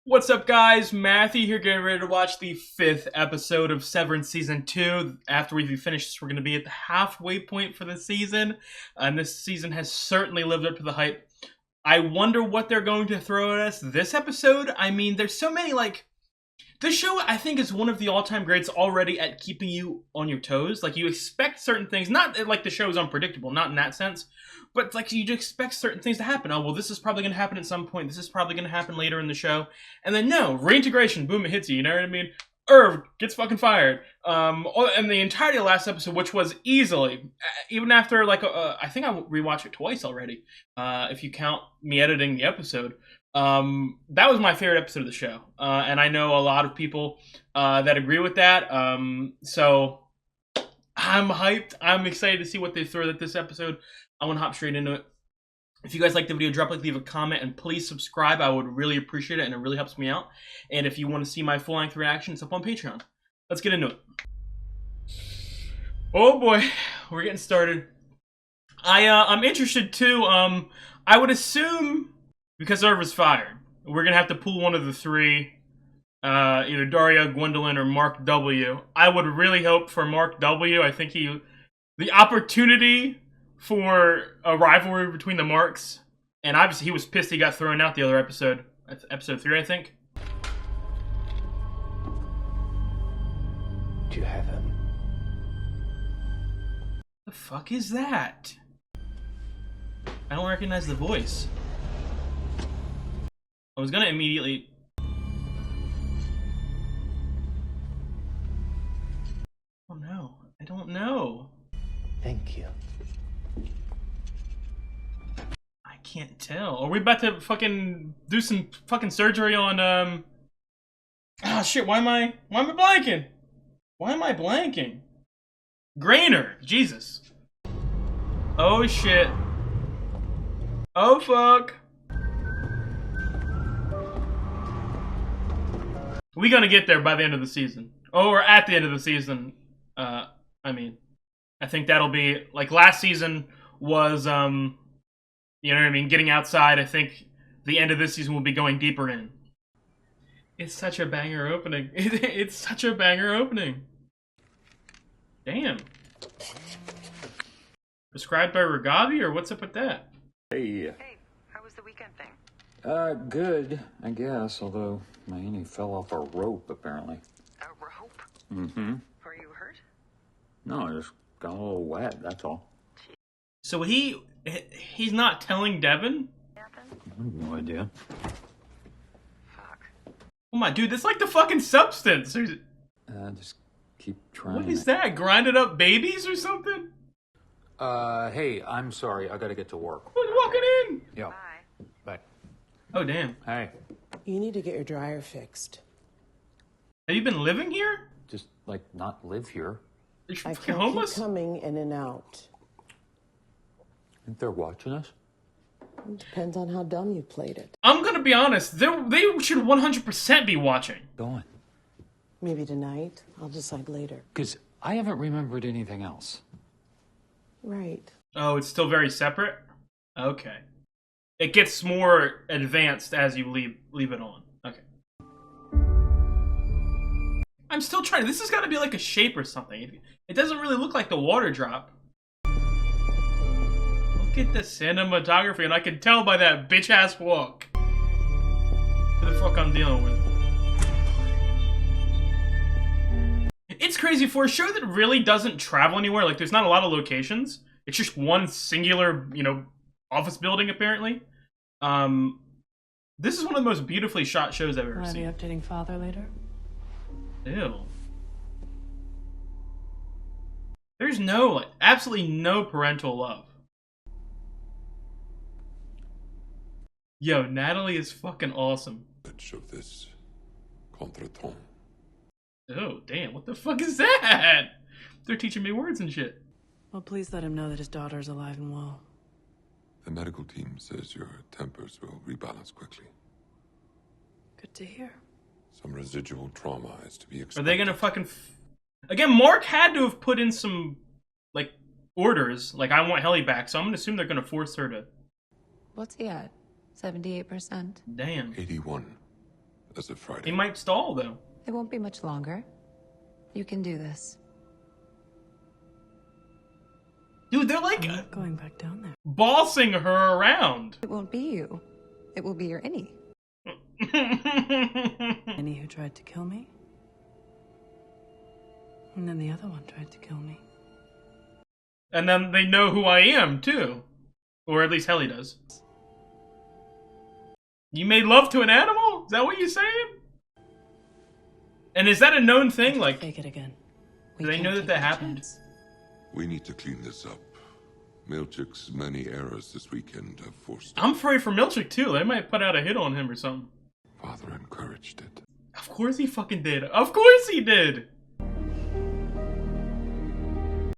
What's up, guys? Matthew here, getting ready to watch the 5th episode of Severance Season 2. After we finish this, we're going to be at the halfway point for the season, and this season has certainly lived up to the hype. I wonder what they're going to throw at us this episode. I mean, there's so many, this show, I think, is one of the all-time greats already at keeping you on your toes. Like, you expect certain things, not like the show is unpredictable, not in that sense, but like you expect certain things to happen. Oh, well, this is probably going to happen at some point. This is probably going to happen later in the show. And then, no, reintegration, boom, it hits you, you know what I mean? Irv gets fucking fired. And the entirety of the last episode, which was easily, even after, I think I rewatched it twice already, if you count me editing the episode. That was my favorite episode of the show, and I know a lot of people that agree with that. So I'm hyped. I'm excited to see what they throw at this episode. I want to hop straight into it. If you guys like the video, drop a like, leave a comment, and please subscribe. I would really appreciate it, and it really helps me out. And if you want to see my full-length reaction, it's up on Patreon. Let's get into it. Oh boy, we're getting started. I'm interested too. I would assume, because Irv was fired, we're going to have to pull one of the three, either Daria, Gwendolyn, or Mark W. I would really hope for Mark W. I think the opportunity for a rivalry between the Marks, and obviously he was pissed he got thrown out the other episode, episode 3, I think. Do you have him? The fuck is that? I don't recognize the voice. I was gonna immediately... Oh no, I don't know. Thank you. I can't tell. Are we about to fucking do some fucking surgery on, Ah, shit, why am I blanking? Why am I blanking? Grainer, Jesus. Oh shit. Oh fuck. We're gonna get there by the end of the season. Or at the end of the season. I think that'll be, like, last season was, you know what I mean, getting outside. I think the end of this season will be going deeper in. It's such a banger opening. It's such a banger opening. Damn. Prescribed by Ragavi, or what's up with that? Hey. Hey, how was the weekend thing? Good, I guess, although my Annie fell off a rope, apparently. A rope? Mm-hmm. Were you hurt? No, I just got a little wet, that's all. So he's not telling Devin? Happened? I have no idea. Fuck. Oh my dude, that's like the fucking substance. Just keep trying. What is that? Grinded up babies or something? Hey, I'm sorry, I gotta get to work. Who's walking in? Yeah, Bye. bye. Oh damn. Hey, You need to get your dryer fixed. Have you been living here? just, not live here. Are you I fucking can't homeless? keep coming in and out. Think they're watching us? It depends on how dumb you played it. I'm gonna be honest, they should 100% be watching. Go on. Maybe tonight. I'll decide later. Because I haven't remembered anything else. Right. Oh, it's still very separate? Okay. It gets more advanced as you leave it on. Okay. I'm still trying. This has got to be like a shape or something. It doesn't really look like the water drop. Look at the cinematography, and I can tell by that bitch-ass walk. Who the fuck I'm dealing with? It's crazy for a show that really doesn't travel anywhere. Like, there's not a lot of locations. It's just one singular, office building, apparently. This is one of the most beautifully shot shows I've ever Will I be seen. updating father later? Ew. There's absolutely no parental love. Yo, Natalie is fucking awesome. Of this contretemps. Oh, damn, what the fuck is that? They're teaching me words and shit. Well, please let him know that his daughter is alive and well. The medical team says your tempers will rebalance quickly. Good to hear. Some residual trauma is to be expected. Are they gonna fucking... Again, Mark had to have put in some, orders. Like, I want Helly back, so I'm gonna assume they're gonna force her to... What's he at? 78%. Damn. 81. as of Friday. He might stall, though. It won't be much longer. You can do this. Dude, they're like I'm not going back down there. bossing her around. It won't be you. It will be your innie. Any who tried to kill me. And then the other one tried to kill me. And then they know who I am, too. Or at least Helly does. You made love to an animal? Is that what you're saying? And is that a known thing? Like, Fake it again. do they know that that happened? We need to clean this up. Milchick's many errors this weekend have forced. I'm afraid for Milchick, too. They might put out a hit on him or something. Father encouraged it. Of course he fucking did. Of course he did!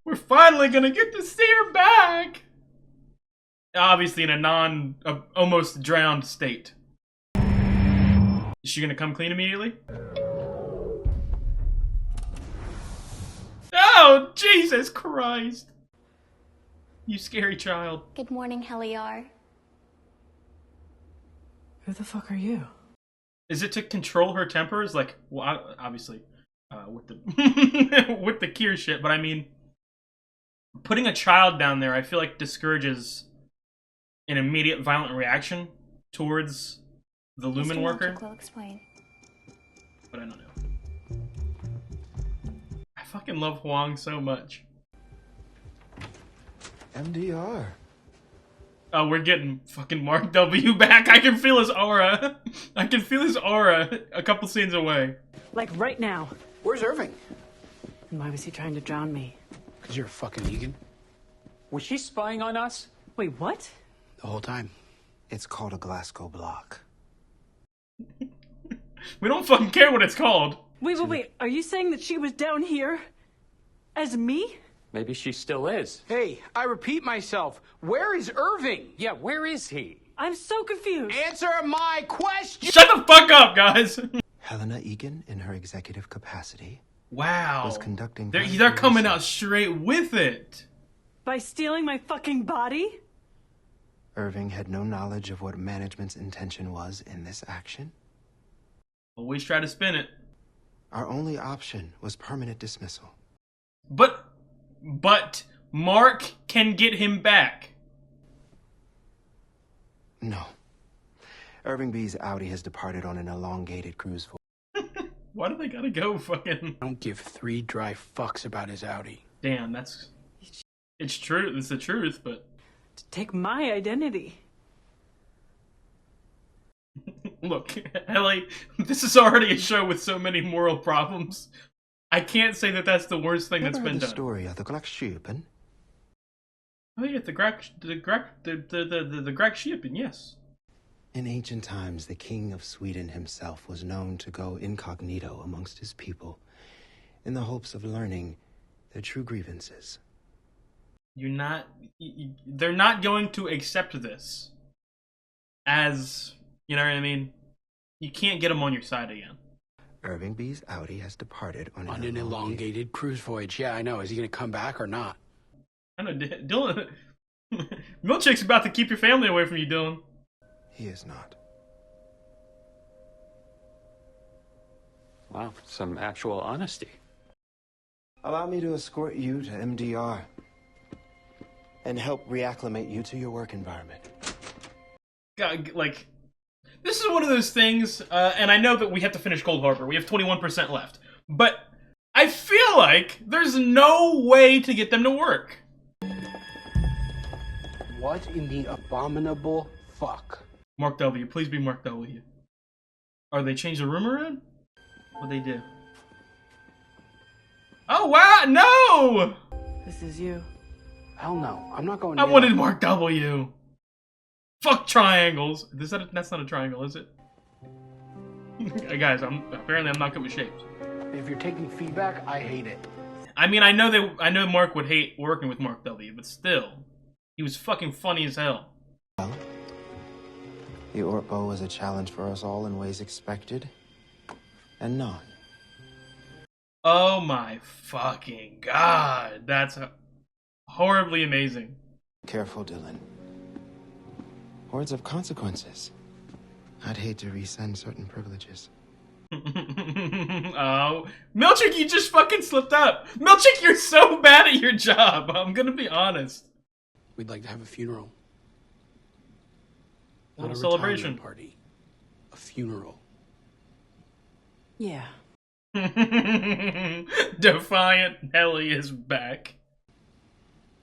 We're finally gonna get to see her back! Obviously in a almost drowned state. Is she gonna come clean immediately? Oh, Jesus Christ! You scary child. Good morning, Heliar. Who the fuck are you? Is it to control her tempers? Like, well, obviously, with the with the Kier shit. But I mean, putting a child down there, I feel like discourages an immediate violent reaction towards the Lumen worker. Will explain. But I don't know. I fucking love Huang so much. MDR. Oh, we're getting fucking Mark W back. I can feel his aura. I can feel his aura a couple scenes away. Like right now. Where's Irving? And why was he trying to drown me? Because you're a fucking Egan. Was she spying on us? Wait, what? The whole time. It's called a Glasgow block. We don't fucking care what it's called. Wait. Are you saying that she was down here? As me? Maybe she still is. Hey, I repeat myself. Where is Irving? Yeah, where is he? I'm so confused. Answer my question! Shut the fuck up, guys. Helena Egan, in her executive capacity, Wow. was conducting. They're coming out straight with it. By stealing my fucking body? Irving had no knowledge of what management's intention was in this action. Always try to spin it. Our only option was permanent dismissal. But Mark can get him back. No. Irving B's Audi has departed on an elongated cruise for. Why do they gotta go fucking... I don't give 3 dry fucks about his Audi. Damn, that's... It's true, it's the truth, but... To take my identity. Look, Ellie, this is already a show with so many moral problems. I can't say that that's the worst thing that's been the done. Story of the Glaxschipen? Oh yeah, the Grakschipen, yes. In ancient times, the king of Sweden himself was known to go incognito amongst his people in the hopes of learning their true grievances. They're not going to accept this as, you know what I mean? You can't get them on your side again. Irving B's Audi has departed on an elongated cruise voyage. Yeah, I know. Is he going to come back or not? I know, Dylan. Milchick's about to keep your family away from you, Dylan. He is not. Wow, some actual honesty. Allow me to escort you to MDR and help reacclimate you to your work environment. God, like, this is one of those things, and I know that we have to finish Cold Harbor. We have 21% left. But I feel like there's no way to get them to work. What in the abominable fuck? Mark W. Please be Mark W. Or they changed the room around? What'd they do? Oh, wow! No! This is you. Hell no. I'm not going I wanted Mark W. Fuck triangles. That's not a triangle, is it? Guys, apparently I'm not good with shapes. If you're taking feedback, I hate it. I mean, I know Mark would hate working with Mark W, but still, he was fucking funny as hell. Well, the Ortbo was a challenge for us all in ways expected and not. Oh my fucking god, that's horribly amazing. Careful, Dylan. Words have consequences. I'd hate to rescind certain privileges. Oh, Milchick, you just fucking slipped up. Milchick, you're so bad at your job. I'm gonna be honest. We'd like to have a funeral. Not a Not a celebration. retirement party. A funeral. Yeah. Defiant Nelly is back.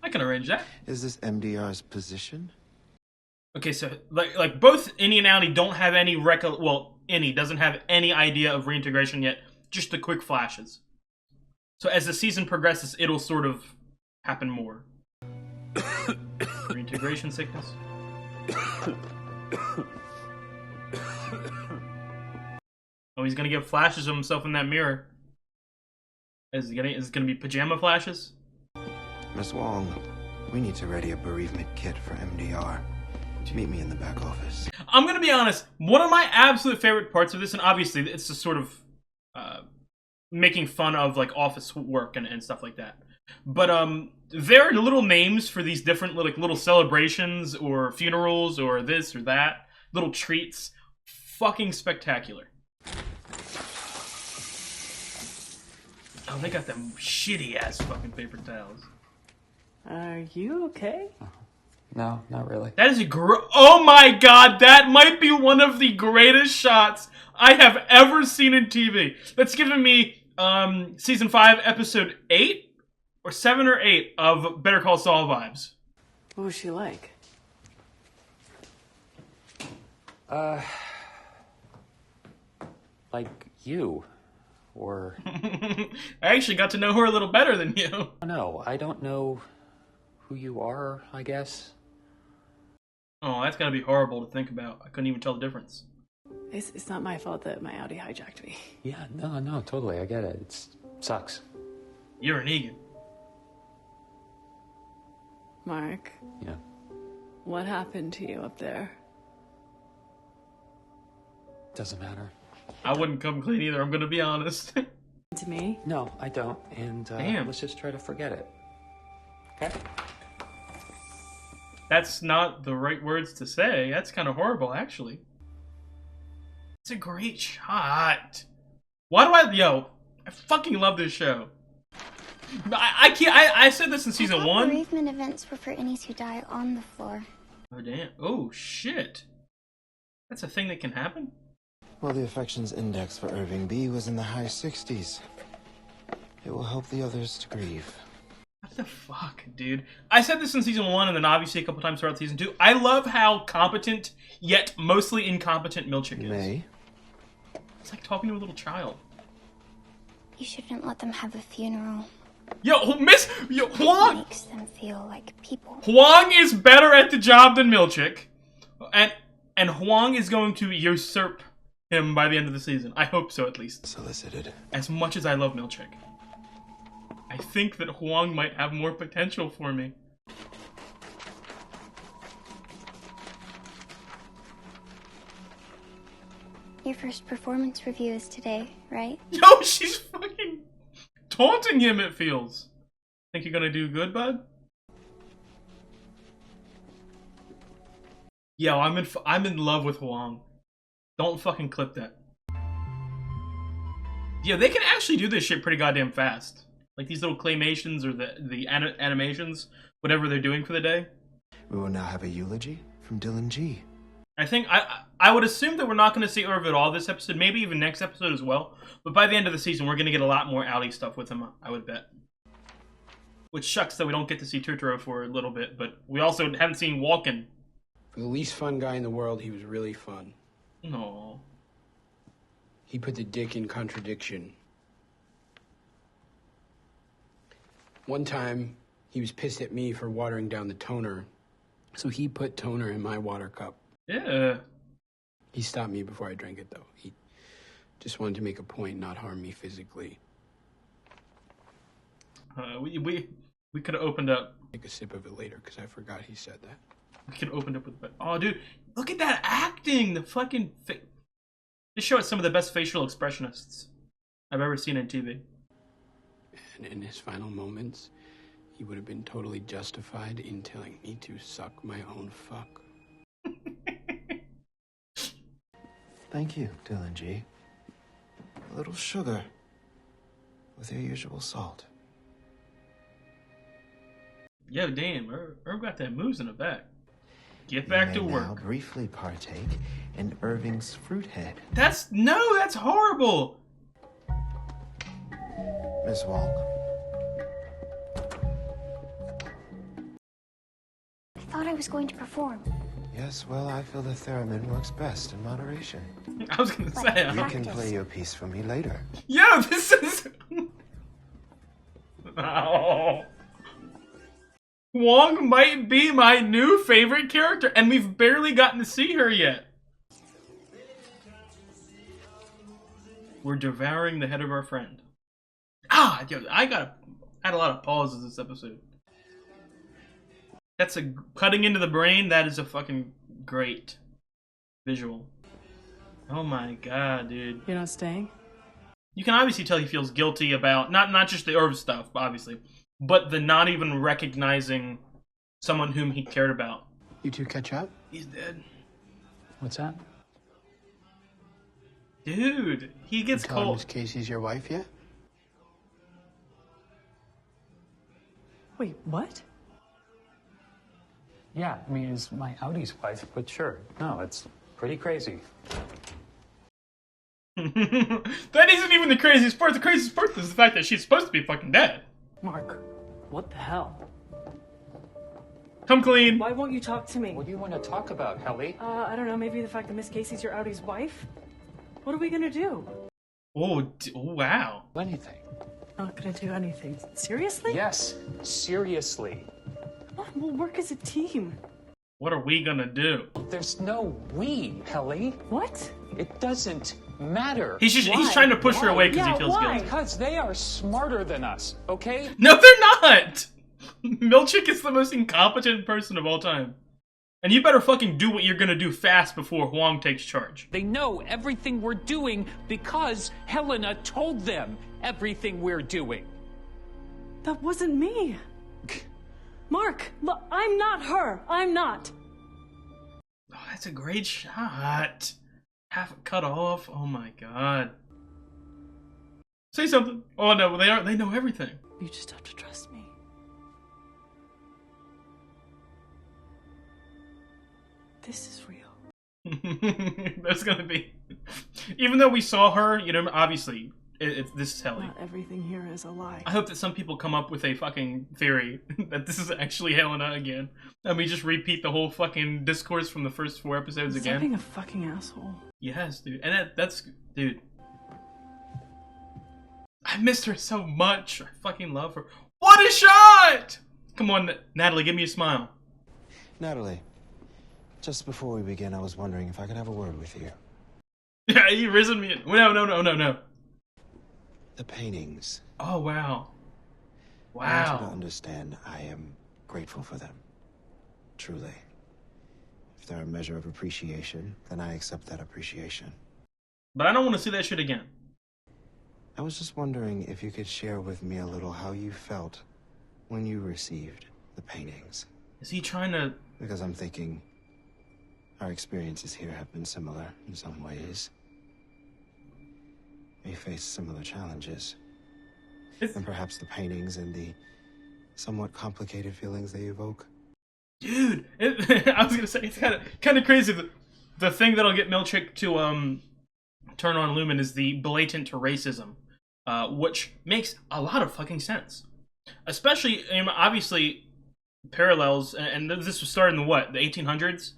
I can arrange that. Is this MDR's position? Okay, so like both Innie and Audi don't have any Innie doesn't have any idea of reintegration yet, just the quick flashes. So as the season progresses, it'll sort of happen more. Reintegration sickness. Oh, he's gonna get flashes of himself in that mirror. Is it gonna be pajama flashes? Miss Wong, we need to ready a bereavement kit for MDR. Meet me in the back office. I'm gonna be honest, one of my absolute favorite parts of this, and obviously it's just sort of making fun of like office work and stuff like that. But there are little names for these different like little celebrations or funerals or this or that, little treats. Fucking spectacular. Oh, they got them shitty ass fucking paper towels. Are you okay? No, not really. That is oh my god, that might be one of the greatest shots I have ever seen in TV. That's giving me season 5, episode 8 or 7 or 8 of Better Call Saul vibes. What was she like? Like you. Or... I actually got to know her a little better than you. No, I don't know who you are, I guess. Oh, that's gotta be horrible to think about. I couldn't even tell the difference. It's not my fault that my Audi hijacked me. Yeah, no, totally, I get it. It sucks. You're an Egan. Mark, Yeah. what happened to you up there? Doesn't matter. I wouldn't come clean either, I'm gonna be honest. To me? No, I don't. And Damn. let's just try to forget it. Okay? That's not the right words to say. That's kind of horrible, actually. It's a great shot. Why do I fucking love this show. I can't. I said this in season 1. Bereavement events were for innies who die on the floor. Oh damn! Oh shit! That's a thing that can happen. Well, the affections index for Irving B was in the high 60s. It will help the others to grieve. What the fuck, dude? I said this in season 1 and then obviously a couple times throughout season 2. I love how competent, yet mostly incompetent Milchick is. May? It's like talking to a little child. You shouldn't let them have a funeral. Huang! It makes them feel like people. Huang is better at the job than Milchick. And Huang is going to usurp him by the end of the season. I hope so, at least. Solicited. As much as I love Milchick, I think that Huang might have more potential for me. Your first performance review is today, right? Yo, she's fucking taunting him, it feels. Think you're gonna do good, bud? Yo, I'm in love with Huang. Don't fucking clip that. Yeah, they can actually do this shit pretty goddamn fast. Like these little claymations or the animations, whatever they're doing for the day. We will now have a eulogy from Dylan G. I think I would assume that we're not going to see Irv at all this episode, maybe even next episode as well. But by the end of the season, we're going to get a lot more Audi stuff with him, I would bet. Which sucks that we don't get to see Turturro for a little bit, but we also haven't seen Walken. For the least fun guy in the world, he was really fun. No. He put the dick in contradiction. One time, he was pissed at me for watering down the toner, so he put toner in my water cup. Yeah. He stopped me before I drank it, though. He just wanted to make a point, not harm me physically. We could have opened up. Take a sip of it later, because I forgot he said that. We could have opened up with. Oh, dude, look at that acting! The fucking. This show has some of the best facial expressionists I've ever seen on TV. And in his final moments, he would have been totally justified in telling me to suck my own fuck. Thank you, Dylan G. A little sugar with your usual salt. Yo, damn, Herb got that moves in the back. Get back to work. Now briefly partake in Irving's fruit head. That's horrible. Miss Wong. I thought I was going to perform. Yes, well, I feel the theremin works best in moderation. I was gonna say. You can play your piece for me later. Yo, this is. Oh. Wong might be my new favorite character, and we've barely gotten to see her yet. We're devouring the head of our friend. Ah, yo, I had a lot of pauses this episode. That's a cutting into the brain. That is a fucking great visual. Oh my god, dude. You're not staying? You can obviously tell he feels guilty about not just the herb stuff, obviously, but the not even recognizing someone whom he cared about. You two catch up? He's dead. What's that? Dude, he gets You tell cold. Miss Casey's your wife yet? Wait, what? Yeah, I mean, it's my Audi's wife, but sure. No, it's pretty crazy. That isn't even the craziest part. The craziest part is the fact that she's supposed to be fucking dead. Mark, what the hell? Come clean. Why won't you talk to me? What do you want to talk about, Helly? I don't know, maybe the fact that Miss Casey's your Audi's wife? What are we gonna do? Oh, wow. Anything. Not gonna do anything. Seriously? Yes, seriously. Come on, we'll work as a team. What are we gonna do? There's no we, Helly. What? It doesn't matter. He's trying to push her away because he feels guilty. Because they are smarter than us, okay? No, they're not! Milchick is the most incompetent person of all time. And you better fucking do what you're gonna do fast before Huang takes charge. They know everything we're doing because Helena told them everything we're doing. That wasn't me. Mark, look, I'm not her. I'm not. Oh, that's a great shot. Half it cut off. Oh my god. Say something. Oh no, they know everything. You just have to trust me. This is real. There's gonna be, even though we saw her, you know, obviously this is Helly. Not everything here is a lie. I hope that some people come up with a fucking theory that this is actually Helena again, and we just repeat the whole fucking discourse from the first 4 episodes Stop again. being a fucking asshole. Yes, dude, and that's dude. I missed her so much. I fucking love her. What a shot! Come on, Natalie, give me a smile. Natalie, just before we begin, I was wondering if I could have a word with you. Yeah, you risen me. No. The paintings. Oh, wow. I want you to Wow. understand I am grateful for them. Truly. If they're a measure of appreciation, then I accept that appreciation. But I don't want to see that shit again. I was just wondering if you could share with me a little how you felt when you received the paintings. Is he trying to... Because I'm thinking our experiences here have been similar in some ways. We face similar challenges. And perhaps the paintings and the somewhat complicated feelings they evoke. Dude, I was gonna say, it's kind of crazy. The thing that'll get Milchick to turn on Lumen is the blatant racism, which makes a lot of fucking sense. Especially, obviously, parallels, and this was started in the 1800s?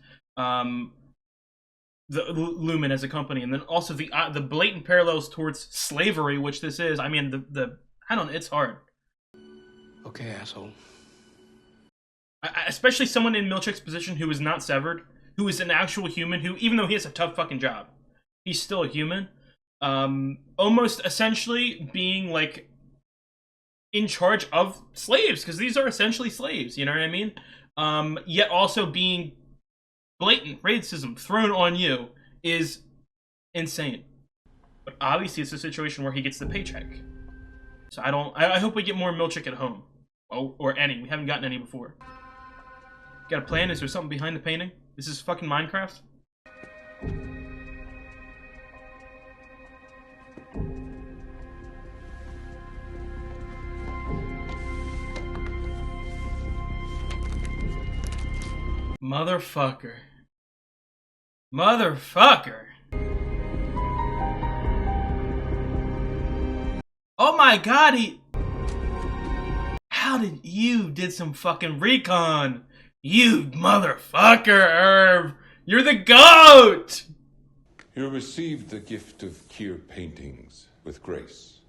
The Lumen as a company, and then also the blatant parallels towards slavery, which this is. I mean, I don't know, it's hard. Okay, asshole. Especially someone in Milchick's position who is not severed, who is an actual human, who, even though he has a tough fucking job, he's still a human. Almost essentially being, like, in charge of slaves, because these are essentially slaves, you know what I mean? Yet also being blatant racism thrown on you is insane. But obviously it's a situation where he gets the paycheck. So I hope we get more Milchick at home. Or any. We haven't gotten any before. Got a plan? Is there something behind the painting? This is fucking Minecraft? Motherfucker. Motherfucker. Oh my god, How did you did some fucking recon? You motherfucker, Irv. You're the GOAT! You received the gift of Kier paintings with grace.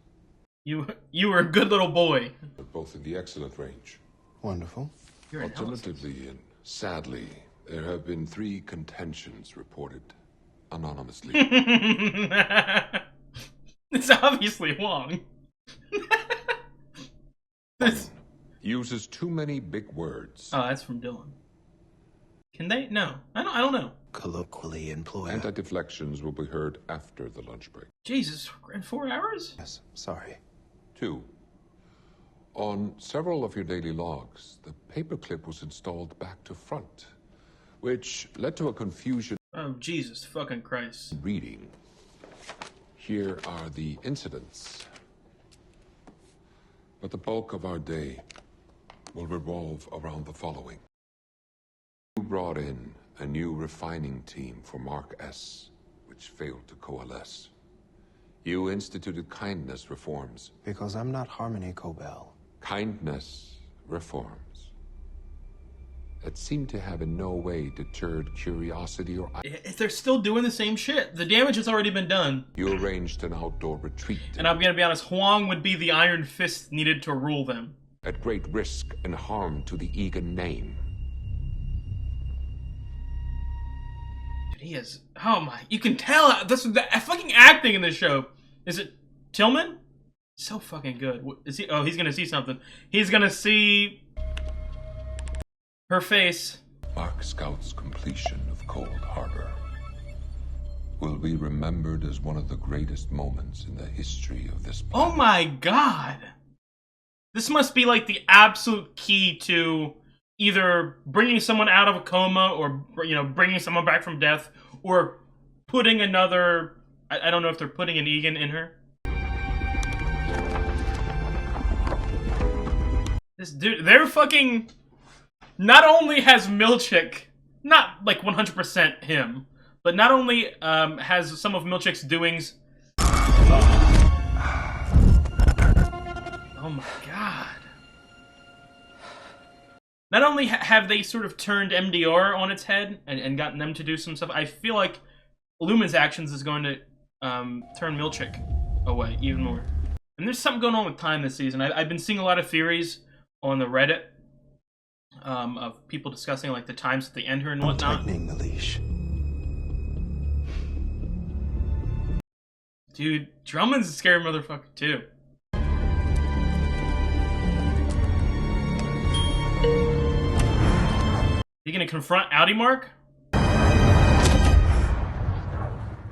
You were a good little boy. But both in the excellent range. Wonderful. Alternatively, and sadly, there have been 3 contentions reported anonymously. It's obviously Wong. This uses too many big words. Oh, that's from Dylan. Can they? No, I don't know. Colloquially employed. Anti-deflections will be heard after the lunch break. Jesus, in 4 hours? Yes, sorry. 2. On several of your daily logs, the paperclip was installed back to front, which led to a confusion. Oh, Jesus fucking Christ. Reading. Here are the incidents. But the bulk of our day will revolve around the following. You brought in a new refining team for Mark S, which failed to coalesce. You instituted kindness reforms. Because I'm not Harmony Cobell. Kindness reforms that seem to have in no way deterred curiosity or... If they're still doing the same shit, the damage has already been done. You arranged an outdoor retreat. And I'm gonna be honest, Huang would be the iron fist needed to rule them. At great risk and harm to the Egan name. Dude, he is... Oh my... You can tell... The fucking acting in this show. Is it Tillman? So fucking good. What, is he? Oh, he's gonna see something. He's gonna see... her face. Mark Scout's completion of Cold Harbor will be remembered as one of the greatest moments in the history of this planet. Oh my god! This must be like the absolute key to either bringing someone out of a coma or, you know, bringing someone back from death or putting another... I don't know if they're putting an Egan in her. This dude, they're fucking... Not only has Milchick, not like 100% him, but not only has some of Milchick's doings... Oh my god. Not only have they sort of turned MDR on its head and gotten them to do some stuff, I feel like Lumen's actions is going to turn Milchick away even more. And there's something going on with time this season. I've been seeing a lot of theories on the Reddit of people discussing like the times that they end her and whatnot. Tightening the leash. Dude, Drummond's a scary motherfucker too. You gonna confront Audi Mark?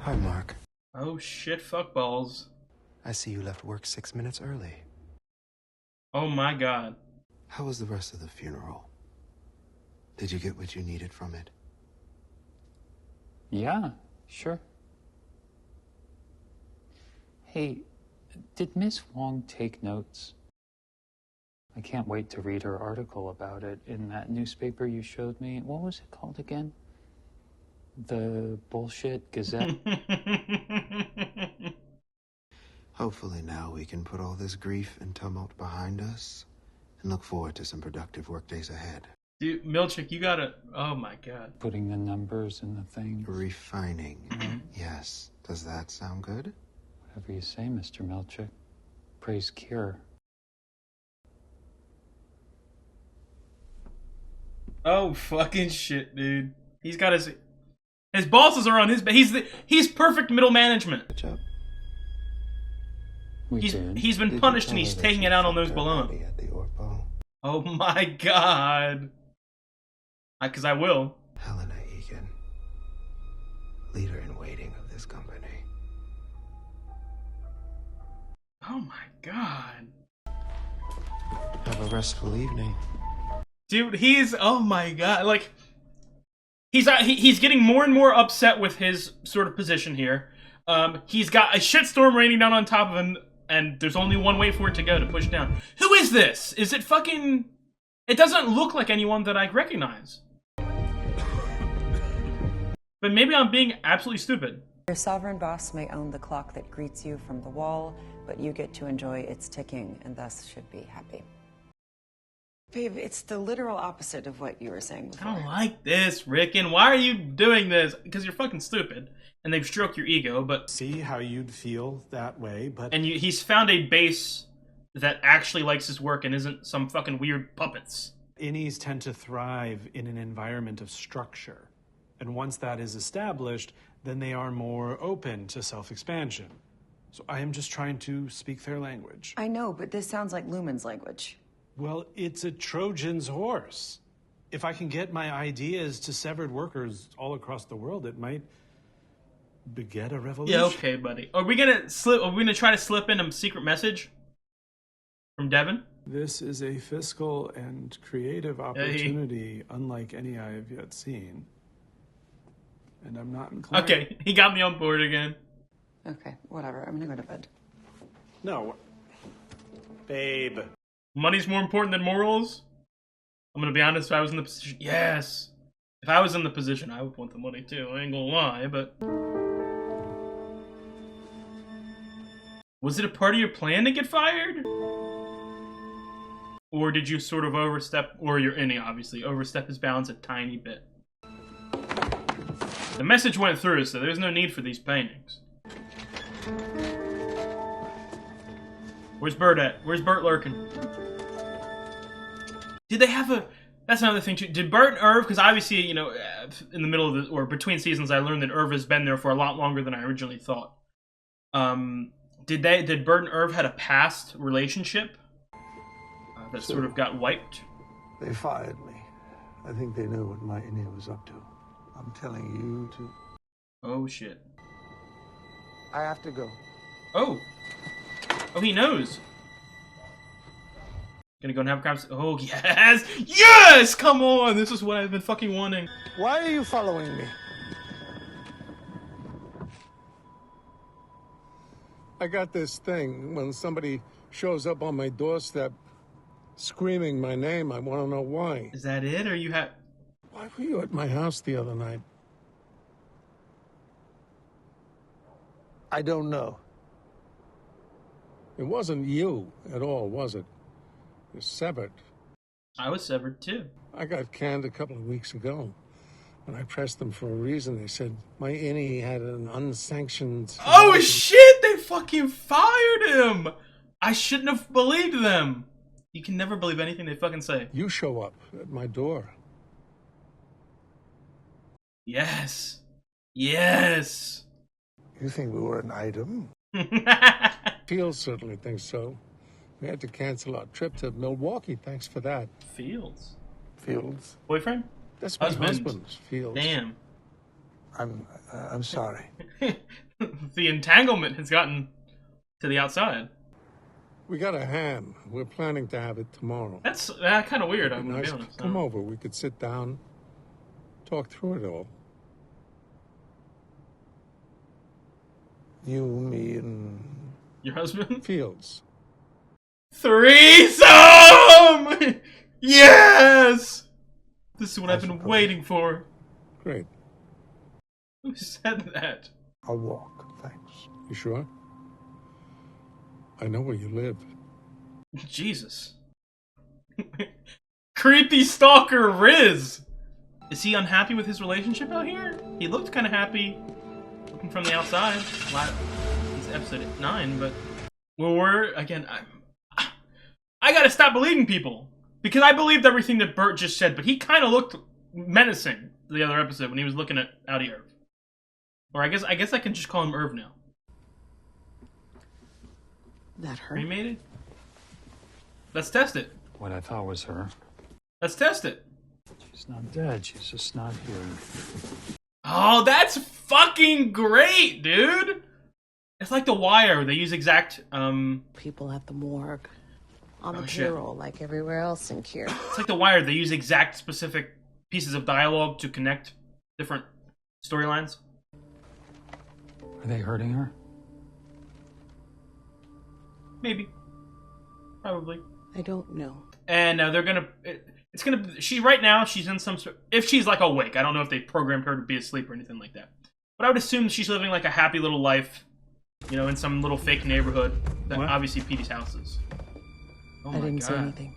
Hi, Mark. Oh shit, fuck balls. I see you left work 6 minutes early. Oh my god. How was the rest of the funeral? Did you get what you needed from it? Yeah, sure. Hey, did Miss Wong take notes? I can't wait to read her article about it in that newspaper you showed me. What was it called again? The Bullshit Gazette? Hopefully now we can put all this grief and tumult behind us and look forward to some productive workdays ahead. Dude, Milchick, you gotta... Oh my god. Putting the numbers in the thing. Refining. Yes. Does that sound good? Whatever you say, Mr. Milchick. Praise Cure. Oh fucking shit, dude. He's got his bosses are on his... He's perfect middle management. Good job. He's been punished and he's taking it out on those balloons. Oh my god. Because I will. Helena Egan, leader in waiting of this company. Oh my god. Have a restful evening. Dude, he's... Oh my god. Like, he's getting more and more upset with his sort of position here. He's got a shitstorm raining down on top of him, and there's only one way for it to go, to push down. Who is this? Is it fucking... It doesn't look like anyone that I recognize. But maybe I'm being absolutely stupid. Your sovereign boss may own the clock that greets you from the wall, but you get to enjoy its ticking and thus should be happy. Babe, it's the literal opposite of what you were saying before. I don't like this, Rickon. Why are you doing this? Because you're fucking stupid. And they've stroked your ego, but... See how you'd feel that way, but... And he's found a base that actually likes his work and isn't some fucking weird puppets. Innies tend to thrive in an environment of structure. And once that is established, then they are more open to self-expansion. So I am just trying to speak their language. I know, but this sounds like Lumen's language. Well, it's a Trojan's horse. If I can get my ideas to severed workers all across the world, it might beget a revolution. Yeah, okay, buddy. Are we gonna try to slip in a secret message from Devin? This is a fiscal and creative opportunity unlike any I have yet seen. And I'm not inclined... Okay, he got me on board again. Okay, whatever. I'm gonna go to bed. No. Babe. Money's more important than morals? I'm gonna be honest, if I was in the position... Yes! If I was in the position, I would want the money too. I ain't gonna lie, but... Was it a part of your plan to get fired? Or did you sort of overstep... Or you're Innie, obviously. Overstep his bounds a tiny bit. The message went through, so there's no need for these paintings. Where's Bert at? Where's Bert lurking? Did they have a... That's another thing, too. Did Bert and Irv... Because obviously, you know, in the middle of the... Or between seasons, I learned that Irv has been there for a lot longer than I originally thought. Did Bert and Irv had a past relationship that sort of got wiped? They fired me. I think they knew what my Innie was up to. I'm telling you to... Oh, shit. I have to go. Oh. Oh, he knows. Gonna go and have a conversation. Oh, yes! Yes! Come on! This is what I've been fucking wanting. Why are you following me? I got this thing. When somebody shows up on my doorstep screaming my name, I want to know why. Is that it, or you have... Why were you at my house the other night? I don't know. It wasn't you at all, was it? You're severed. I was severed, too. I got canned a couple of weeks ago. When I pressed them for a reason, they said my Innie had an unsanctioned... Oh, shit! They fucking fired him! I shouldn't have believed them. You can never believe anything they fucking say. You show up at my door. Yes. Yes. You think we were an item? Fields certainly thinks so. We had to cancel our trip to Milwaukee. Thanks for that. Fields? Fields. Boyfriend? That's my husband's Fields. Damn. I'm sorry. The entanglement has gotten to the outside. We got a ham. We're planning to have it tomorrow. That's kind of weird, I'm going to be honest. Come over. We could sit down, talk through it all. You, me, and... Your husband? Fields. Threesome! Yes! This is what I've been waiting for. Great. Who said that? I'll walk, thanks. You sure? I know where you live. Jesus. Creepy stalker Riz! Is he unhappy with his relationship out here? He looked kind of happy looking from the outside. He's episode 9, but... Well, I gotta stop believing people. Because I believed everything that Bert just said, but he kind of looked menacing the other episode when he was looking at Audi Irv. Or I guess I can just call him Irv now. That hurt? Cremated? Let's test it. What I thought was her. Let's test it. She's not dead, she's just not here. Oh, that's fucking great, dude! It's like The Wire. They use exact, People at the morgue. On the shit. payroll, like everywhere else in Kier. It's like The Wire. They use exact specific pieces of dialogue to connect different storylines. Are they hurting her? Maybe. Probably. I don't know. And they're gonna... It's gonna... Right now, she's in some sort... If she's, like, awake. I don't know if they programmed her to be asleep or anything like that. But I would assume she's living, like, a happy little life, you know, in some little fake neighborhood that obviously Petey's house is. Oh I my didn't God. say anything.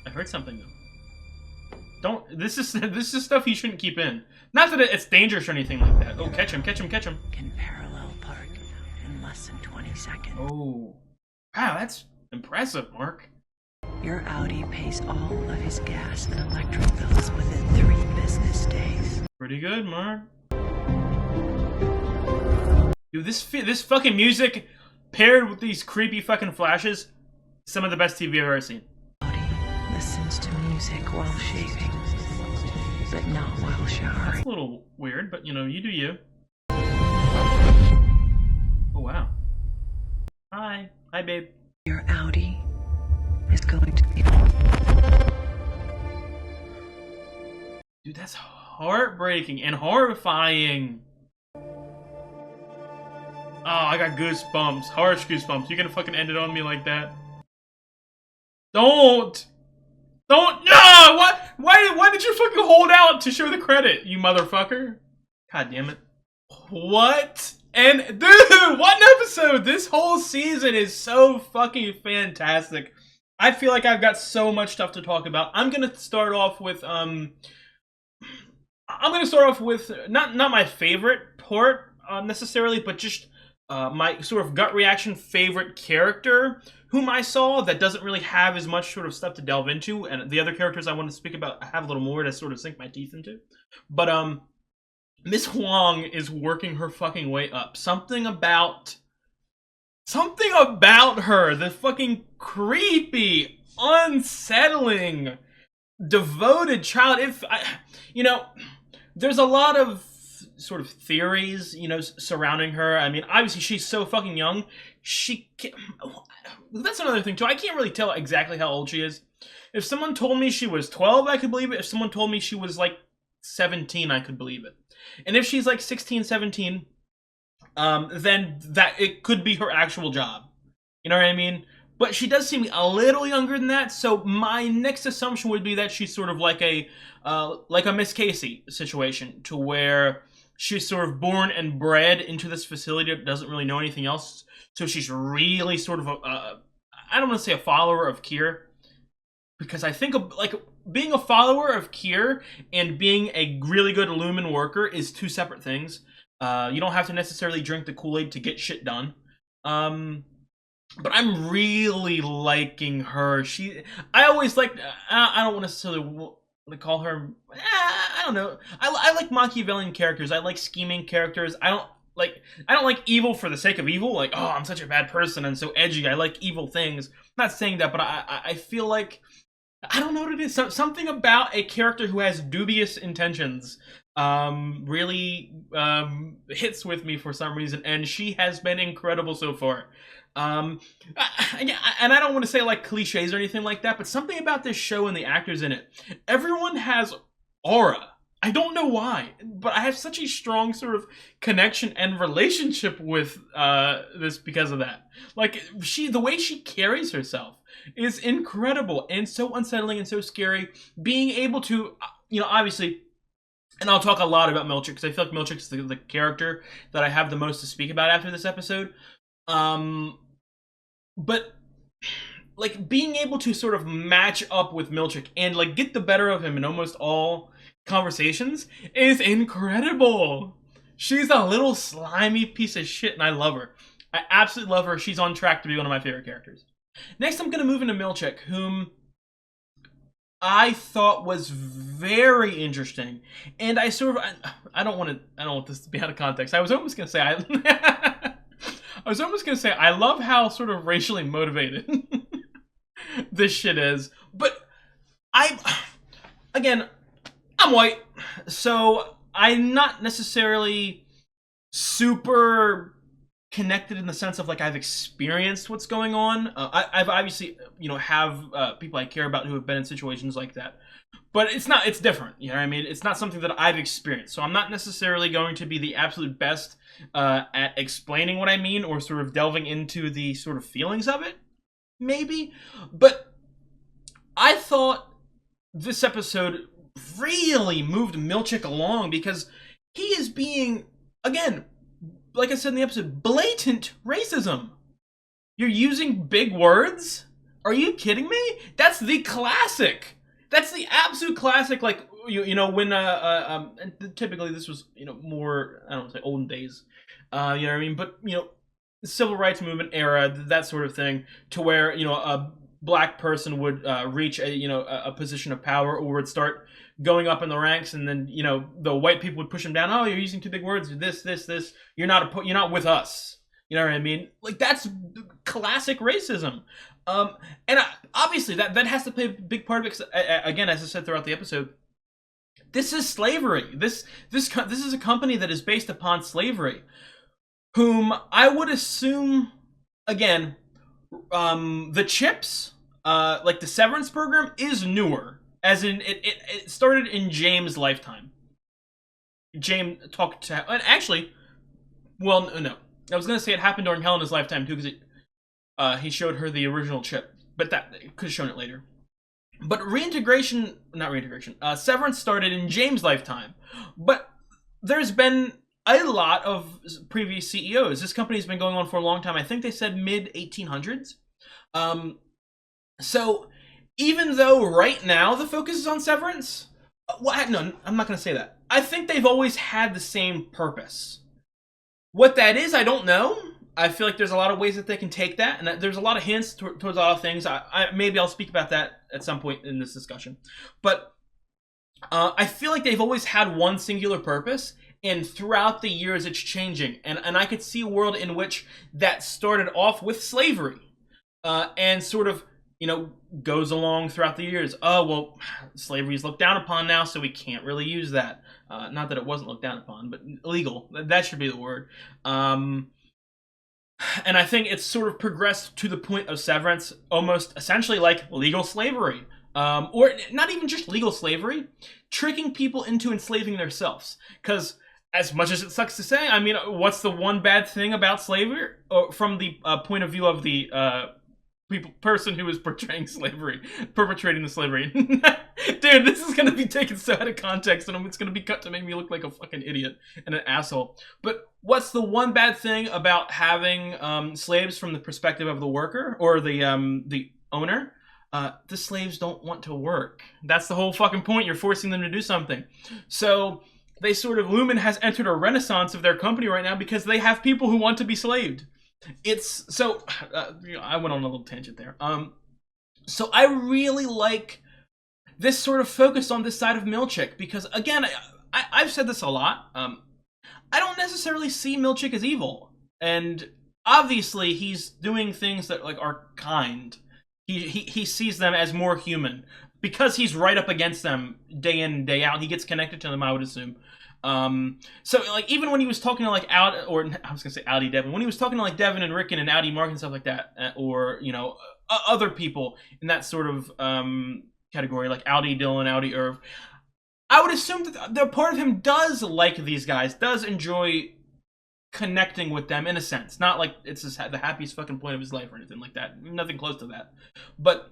I heard something, though. Don't... This is stuff you shouldn't keep in. Not that it's dangerous or anything like that. Oh, catch him, catch him, catch him. Can parallel park in less than 20 seconds. Oh. Wow, that's impressive, Mark. Your Audi pays all of his gas and electric bills within 3 business days. Pretty good, Mark. Dude, this fucking music paired with these creepy fucking flashes, some of the best TV I've ever seen. Audi listens to music while shaving, but not while showering. That's a little weird, but you know, you do you. Oh wow. Hi. Hi, babe. Your Audi is going to be... Dude, that's heartbreaking and horrifying. Oh, I got goosebumps. Harsh goosebumps. You're gonna fucking end it on me like that? Don't! Don't! No! What? Why did you fucking hold out to show the credit, you motherfucker? God damn it. What? And, dude, what an episode! This whole season is so fucking fantastic. I feel like I've got so much stuff to talk about. I'm gonna start off with, not my favorite part, necessarily, but just, my sort of gut reaction favorite character whom I saw that doesn't really have as much sort of stuff to delve into, and the other characters I want to speak about have a little more to sort of sink my teeth into. But, Miss Huang is working her fucking way up. Something about her, the fucking creepy, unsettling, devoted child. You know, there's a lot of sort of theories, you know, surrounding her. I mean, obviously she's so fucking young. That's another thing too. I can't really tell exactly how old she is. If someone told me she was 12, I could believe it. If someone told me she was like 17, I could believe it. And if she's like 16, 17, then that it could be her actual job. You know what I mean? But she does seem a little younger than that, so my next assumption would be that she's sort of like a Miss Casey situation, to where she's sort of born and bred into this facility that doesn't really know anything else. So she's really sort of I don't want to say a follower of Kier, because I think like being a follower of Kier and being a really good Lumen worker is two separate things. You don't have to necessarily drink the Kool-Aid to get shit done. But I'm really liking her. I always liked, I don't necessarily want to call her, I don't know. I like Machiavellian characters. I like scheming characters. I don't like evil for the sake of evil. Like, oh, I'm such a bad person and so edgy. I like evil things. I'm not saying that, but I feel like, I don't know what it is. Something about a character who has dubious intentions really hits with me for some reason, and she has been incredible so far. And I don't want to say like cliches or anything like that, but something about this show and the actors in it. Everyone has aura. I don't know why, but I have such a strong sort of connection and relationship with this because of that. Like, the way she carries herself is incredible and so unsettling and so scary. Being able to, you know, obviously, and I'll talk a lot about Milchick because I feel like Milchick is the character that I have the most to speak about after this episode. But like being able to sort of match up with Milchick and like get the better of him in almost all conversations is incredible. She's a little slimy piece of shit and I love her. I absolutely love her. She's on track to be one of my favorite characters. Next, I'm going to move into Milchick, whom I thought was very interesting. And I sort of, I don't want this to be out of context. I was almost going to say, I love how sort of racially motivated this shit is. But I'm white, so I'm not necessarily super connected in the sense of like I've experienced what's going on. I've obviously, have people I care about who have been in situations like that. But it's different, you know what I mean? It's not something that I've experienced. So I'm not necessarily going to be the absolute best at explaining what I mean or sort of delving into the sort of feelings of it, maybe. But I thought this episode really moved Milchick along because he is being, again, like I said in the episode, blatant racism. You're using big words? Are you kidding me? That's the classic. That's the absolute classic, like, when, typically this was, more, I don't want to say olden days, you know what I mean? But, the civil rights movement era, that sort of thing, to where, a black person would reach a position of power or would start going up in the ranks, and then, the white people would push him down. Oh, you're using too big words, this. You're not with us. You know what I mean? Like, that's classic racism. And obviously that has to play a big part of it. Because, again, as I said throughout the episode, this is slavery. This is a company that is based upon slavery, whom I would assume, again, the chips, like the Severance program, is newer. As in, it started in James' lifetime. James talked to, and actually, well, no, I was gonna say it happened during Helena's lifetime too, because he showed her the original chip, but that could have shown it later. But Severance started in James' lifetime. But there's been a lot of previous CEOs. This company's been going on for a long time. I think they said mid-1800s. So even though right now the focus is on Severance, no, I'm not going to say that. I think they've always had the same purpose. What that is, I don't know. I feel like there's a lot of ways that they can take that, and there's a lot of hints towards a lot of things. Maybe I'll speak about that at some point in this discussion. But I feel like they've always had one singular purpose, and throughout the years it's changing. And I could see a world in which that started off with slavery, and sort of, goes along throughout the years. Oh, well, slavery is looked down upon now, so we can't really use that. Not that it wasn't looked down upon, but illegal. That should be the word. And I think it's sort of progressed to the point of Severance, almost essentially like legal slavery. Or not even just legal slavery, tricking people into enslaving themselves. Because as much as it sucks to say, I mean, what's the one bad thing about slavery? From the point of view of the person who is portraying slavery, perpetrating the slavery. Dude, this is going to be taken so out of context, and it's going to be cut to make me look like a fucking idiot and an asshole. But what's the one bad thing about having slaves from the perspective of the worker or the owner? The slaves don't want to work. That's the whole fucking point. You're forcing them to do something. So they sort of, Lumen has entered a renaissance of their company right now because they have people who want to be slaved. It's so I went on a little tangent there. So I really like this sort of focus on this side of Milchick because, again, I've said this a lot. I don't necessarily see Milchick as evil, and obviously he's doing things that like are kind. He sees them as more human because he's right up against them day in and day out. He gets connected to them, I would assume. So like even when he was talking to like Audi Devin, when he was talking to like Devin and Rickon and Audi Mark and stuff like that, or other people in that sort of category, like Audi Dylan, Audi Irv, I would assume that the part of him does like these guys, does enjoy connecting with them in a sense. Not like it's the happiest fucking point of his life or anything like that. Nothing close to that. But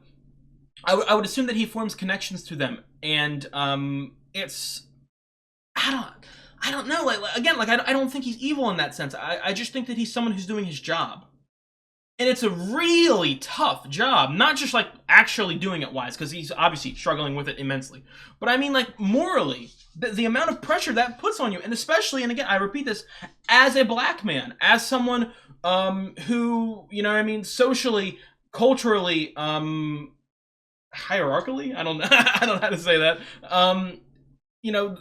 I would assume that he forms connections to them, and it's I don't know. Like again, like I don't think he's evil in that sense. I just think that he's someone who's doing his job, and it's a really tough job. Not just like actually doing it wise, because he's obviously struggling with it immensely. But I mean, like morally, the amount of pressure that puts on you, and especially, and again, I repeat this, as a black man, as someone who, you know what I mean, socially, culturally, hierarchically, I don't know how to say that.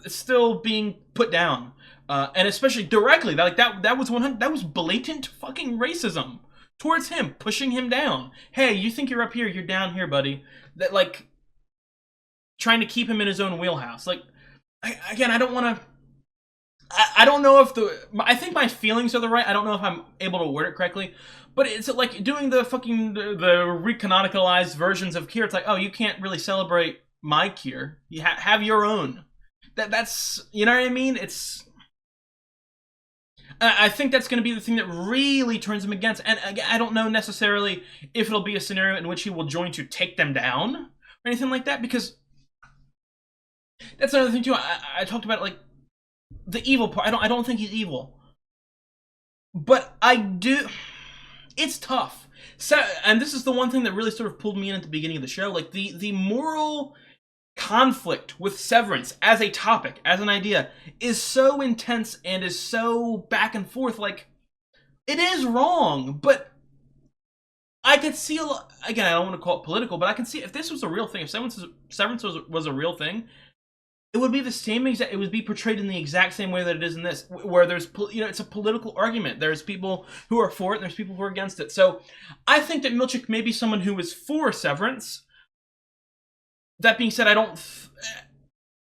Still being put down, and especially directly, that was blatant fucking racism towards him, pushing him down. Hey, you think you're up here? You're down here, buddy. That like trying to keep him in his own wheelhouse. Like, again, I don't want to. I don't know if I think my feelings are the right. I don't know if I'm able to word it correctly, but it's like doing the fucking the recanonicalized versions of Kier. It's like, oh, you can't really celebrate my Kier. You have your own. That's you know what I mean. It's. I think that's going to be the thing that really turns him against. And again, I don't know necessarily if it'll be a scenario in which he will join to take them down or anything like that, because that's another thing too. I talked about like the evil part. I don't think he's evil, but I do. It's tough. So, and this is the one thing that really sort of pulled me in at the beginning of the show, like the moral conflict with Severance as a topic, as an idea, is so intense and is so back and forth. Like, it is wrong, but I could see a lot. Again, I don't want to call it political, but I can see if this was a real thing, if Severance was a real thing, it would be the same exact. It would be portrayed in the exact same way that it is in this, where there's, it's a political argument. There's people who are for it, and there's people who are against it. So, I think that Milchick may be someone who is for Severance. That being said, I don't,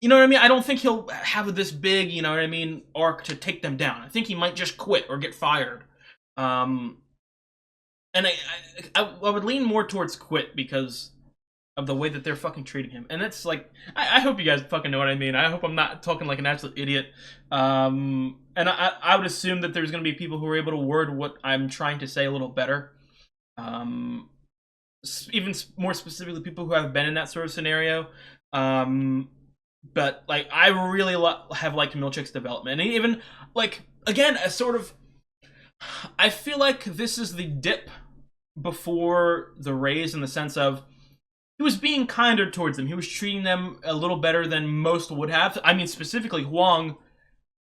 you know what I mean? I don't think he'll have this big, you know what I mean, arc to take them down. I think he might just quit or get fired. And I would lean more towards quit because of the way that they're fucking treating him. And that's like, I hope you guys fucking know what I mean. I hope I'm not talking like an absolute idiot. And I would assume that there's going to be people who are able to word what I'm trying to say a little better. Even more specifically, people who have been in that sort of scenario. But like, I really have liked Milchick's development, and even like, again, a sort of, I feel like this is the dip before the raise, in the sense of he was being kinder towards them. He was treating them a little better than most would have. I mean, specifically, Huang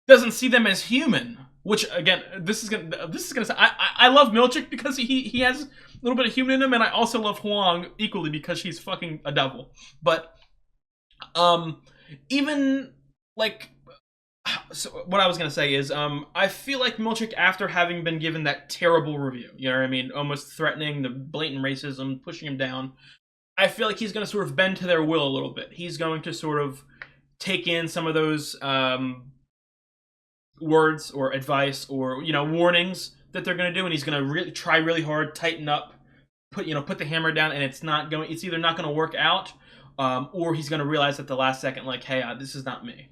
doesn't see them as human. Which, again, this is gonna say, I love Milchick because he has a little bit of human in him, and I also love Huang equally because she's fucking a devil. But even like, so what I was gonna say is, I feel like Milchick, after having been given that terrible review, you know what I mean, almost threatening, the blatant racism, pushing him down, I feel like he's gonna sort of bend to their will a little bit. He's going to sort of take in some of those words or advice or, you know, warnings that they're going to do, and he's going to try really hard, tighten up, put the hammer down, and it's either not going to work out, or he's going to realize at the last second, like, hey, this is not me.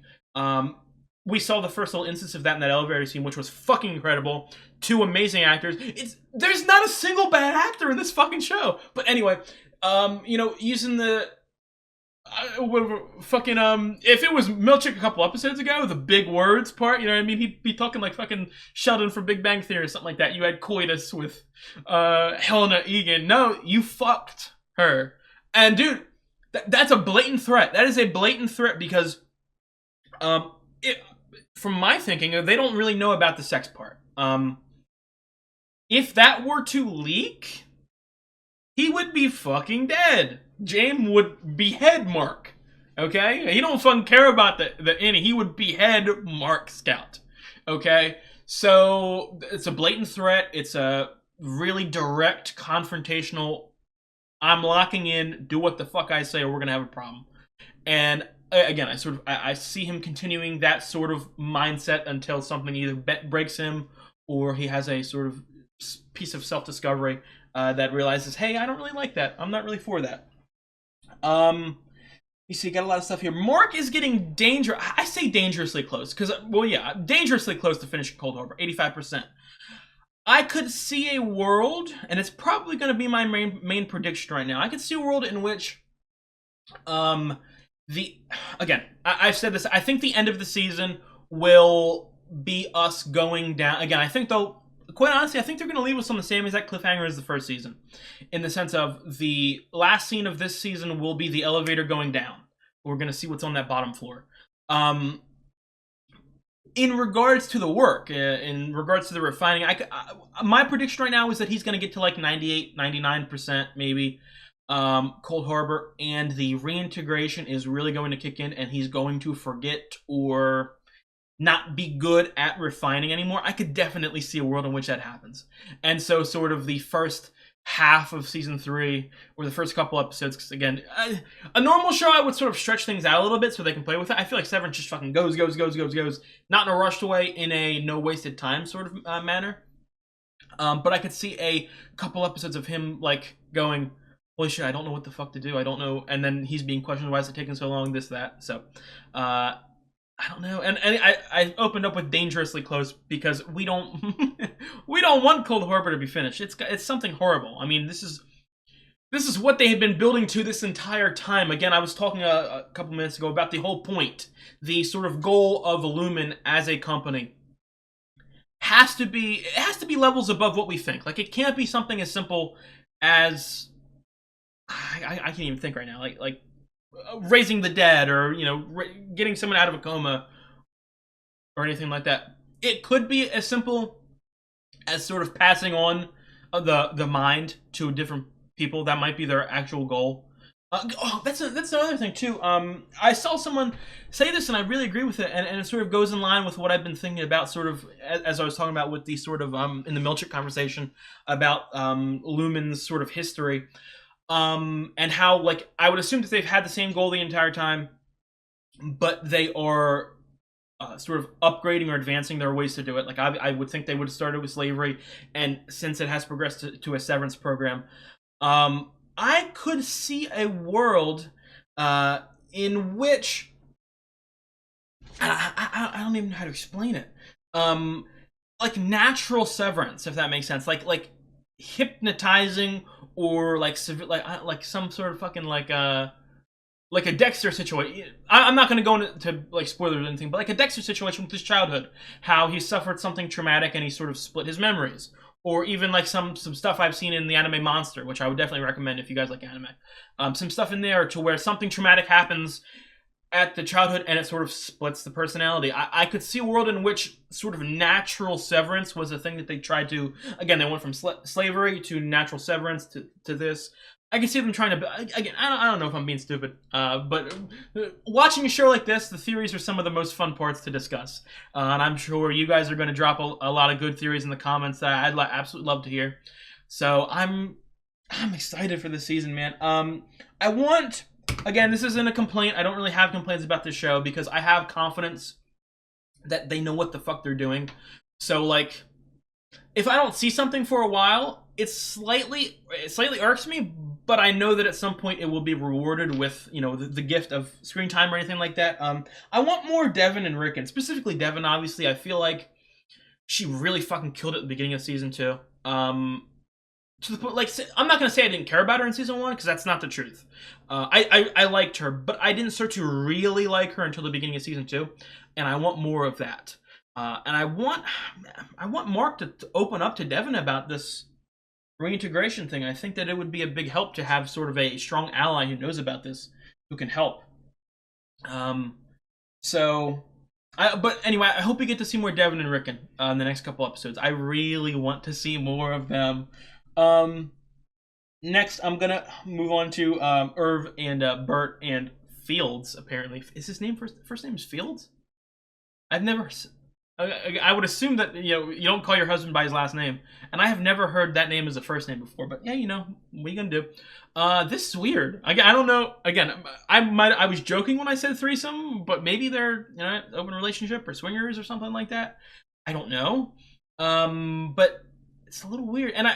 We saw the first little instance of that in that elevator scene, which was fucking incredible. Two amazing actors. There's not a single bad actor in this fucking show. But anyway, you know, using the if it was Milchick a couple episodes ago, the big words part, you know what I mean, he'd be talking like fucking Sheldon from Big Bang Theory or something like that. You had coitus with Helena Egan. No, you fucked her. And dude, that's a blatant threat. That is a blatant threat because from my thinking, they don't really know about the sex part. If that were to leak, he would be fucking dead. James would behead Mark. Okay? He don't fucking care about the Annie. He would behead Mark Scout. Okay? So, it's a blatant threat. It's a really direct, confrontational, I'm locking in, do what the fuck I say or we're gonna have a problem. And, again, I see him continuing that sort of mindset until something either breaks him or he has a sort of piece of self-discovery that realizes, hey, I don't really like that. I'm not really for that. You see, got a lot of stuff here. Mark is getting I say dangerously close, because, well, yeah, dangerously close to finishing Cold Harbor, 85%. I could see a world, and it's probably going to be my main prediction right now. I could see a world in which, again, I've said this, I think the end of the season will be us going down. Again, I think, though, quite honestly, I think they're going to leave us on the same exact cliffhanger as the first season. In the sense of the last scene of this season will be the elevator going down. We're going to see what's on that bottom floor. In regards to the work, in regards to the refining, my prediction right now is that he's going to get to like 98, 99% maybe, Cold Harbor, and the reintegration is really going to kick in, and he's going to forget or not be good at refining anymore. I could definitely see a world in which that happens. And so sort of the first half of season 3 or the first couple episodes, because again, a normal show I would sort of stretch things out a little bit so they can play with it. I feel like Severance just fucking goes, not in a rushed way, in a no wasted time sort of manner. But I could see a couple episodes of him like going, holy shit, I don't know what the fuck to do, I don't know, and then he's being questioned, why is it taking so long, this, that. So I don't know, and I opened up with dangerously close because we don't we don't want Cold Harbor to be finished. It's something horrible. I mean, this is what they have been building to this entire time. Again, I was talking a couple minutes ago about the whole point, the sort of goal of Lumen as a company has to be levels above what we think. Like, it can't be something as simple as I can't even think right now. Like raising the dead, or getting someone out of a coma, or anything like that. It could be as simple as sort of passing on the mind to different people. That might be their actual goal. That's another thing too. I saw someone say this, and I really agree with it, and it sort of goes in line with what I've been thinking about, sort of as I was talking about with the sort of in the Milchick conversation about Lumen's sort of history. And how, like, I would assume that they've had the same goal the entire time, but they are sort of upgrading or advancing their ways to do it. Like, I would think they would have started with slavery, and since it has progressed to a severance program, I could see a world in which I don't even know how to explain it. Like natural severance, if that makes sense. Like hypnotizing, or like some sort of fucking like a Dexter situation. I'm not going to go into like spoilers or anything, but like a Dexter situation with his childhood, how he suffered something traumatic and he sort of split his memories, or even like some stuff I've seen in the anime Monster, which I would definitely recommend if you guys like anime. Some stuff in there to where something traumatic happens at the childhood and it sort of splits the personality. I could see a world in which sort of natural severance was a thing that they tried to, again, they went from slavery to natural severance to this. I can see them trying to, again, I don't know if I'm being stupid, but watching a show like this, the theories are some of the most fun parts to discuss. And I'm sure you guys are going to drop a lot of good theories in the comments that I'd absolutely love to hear. So I'm excited for this season, man. I want... Again, this isn't a complaint. I don't really have complaints about this show because I have confidence that they know what the fuck they're doing. So, like, if I don't see something for a while, it slightly irks me, but I know that at some point it will be rewarded with, the gift of screen time or anything like that. I want more Devin and Rickon. Specifically Devin, obviously. I feel like she really fucking killed it at the beginning of season 2. To the point, like, I'm not going to say I didn't care about her in season 1, because that's not the truth. I liked her, but I didn't start to really like her until the beginning of season 2, and I want more of that. And I want Mark to open up to Devin about this reintegration thing. I think that it would be a big help to have sort of a strong ally who knows about this, who can help. But anyway, I hope we get to see more Devin and Rickon in the next couple episodes. I really want to see more of them. Next, I'm gonna move on to Irv and Bert and Fields. Apparently, is his name first name is Fields? I've never. I would assume that you don't call your husband by his last name, and I have never heard that name as a first name before. But yeah, what are you gonna do? This is weird. I don't know. Again, I was joking when I said threesome, but maybe they're open relationship or swingers or something like that. I don't know. But it's a little weird, and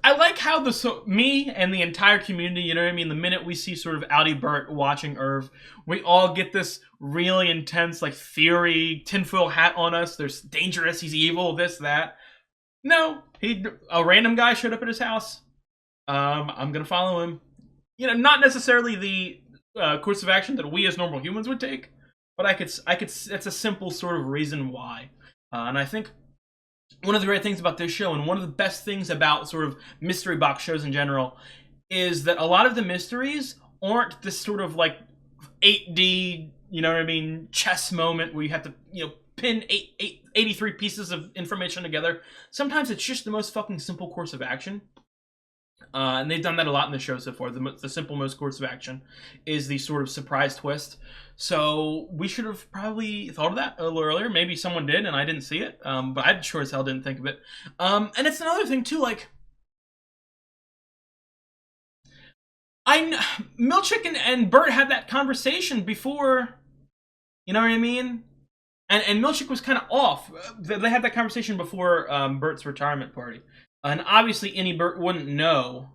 I like how me and the entire community, the minute we see sort of Audi Bert watching Irv, we all get this really intense, like, theory, tinfoil hat on us. There's dangerous, he's evil, this, that. No, a random guy showed up at his house. I'm gonna follow him. Not necessarily the course of action that we as normal humans would take, but I could. It's a simple sort of reason why, and I think one of the great things about this show, and one of the best things about sort of mystery box shows in general, is that a lot of the mysteries aren't this sort of like 8D, chess moment where you have to, pin 83 pieces of information together. Sometimes it's just the most fucking simple course of action. And they've done that a lot in the show so far. The simple most course of action is the sort of surprise twist. So we should have probably thought of that a little earlier. Maybe someone did and I didn't see it. But I sure as hell didn't think of it. And it's another thing too, like, Milchick and Bert had that conversation before, you know what I mean? And Milchick was kind of off. They had that conversation before Bert's retirement party. And obviously, any Bert wouldn't know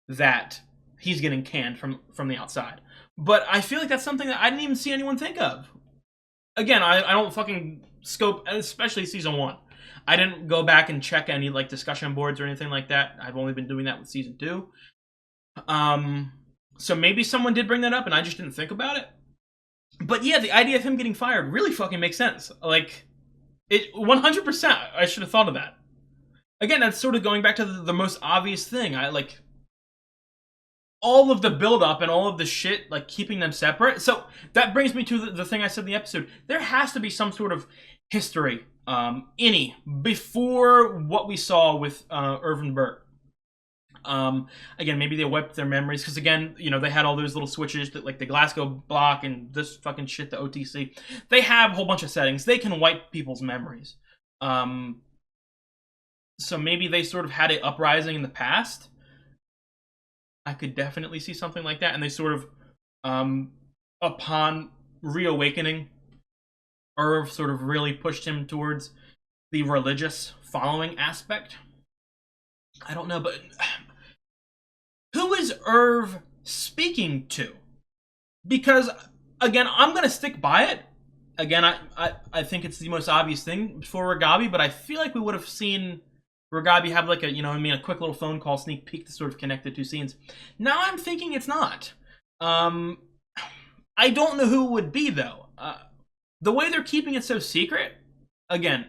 that he's getting canned from the outside. But I feel like that's something that I didn't even see anyone think of. Again, I don't fucking scope, especially season 1. I didn't go back and check any like discussion boards or anything like that. I've only been doing that with season 2. So maybe someone did bring that up and I just didn't think about it. But yeah, the idea of him getting fired really fucking makes sense. Like, it 100%. I should have thought of that. Again, that's sort of going back to the most obvious thing. I like all of the build-up and all of the shit, like keeping them separate. So that brings me to the thing I said in the episode. There has to be some sort of history, before what we saw with Irvin Burt. Again, maybe they wiped their memories because again, you know, they had all those little switches that like the Glasgow block and this fucking shit, the OTC. They have a whole bunch of settings. They can wipe people's memories. So maybe they sort of had an uprising in the past. I could definitely see something like that. And they sort of, upon reawakening, Irv sort of really pushed him towards the religious following aspect. I don't know, but who is Irv speaking to? Because, again, I'm going to stick by it. Again, I think it's the most obvious thing for Ragabi, but I feel like we would have seen Ragabi have like a, you know what I mean, a quick little phone call sneak peek to sort of connect the two scenes. Now I'm thinking it's not. I don't know who it would be, though. The way they're keeping it so secret, again,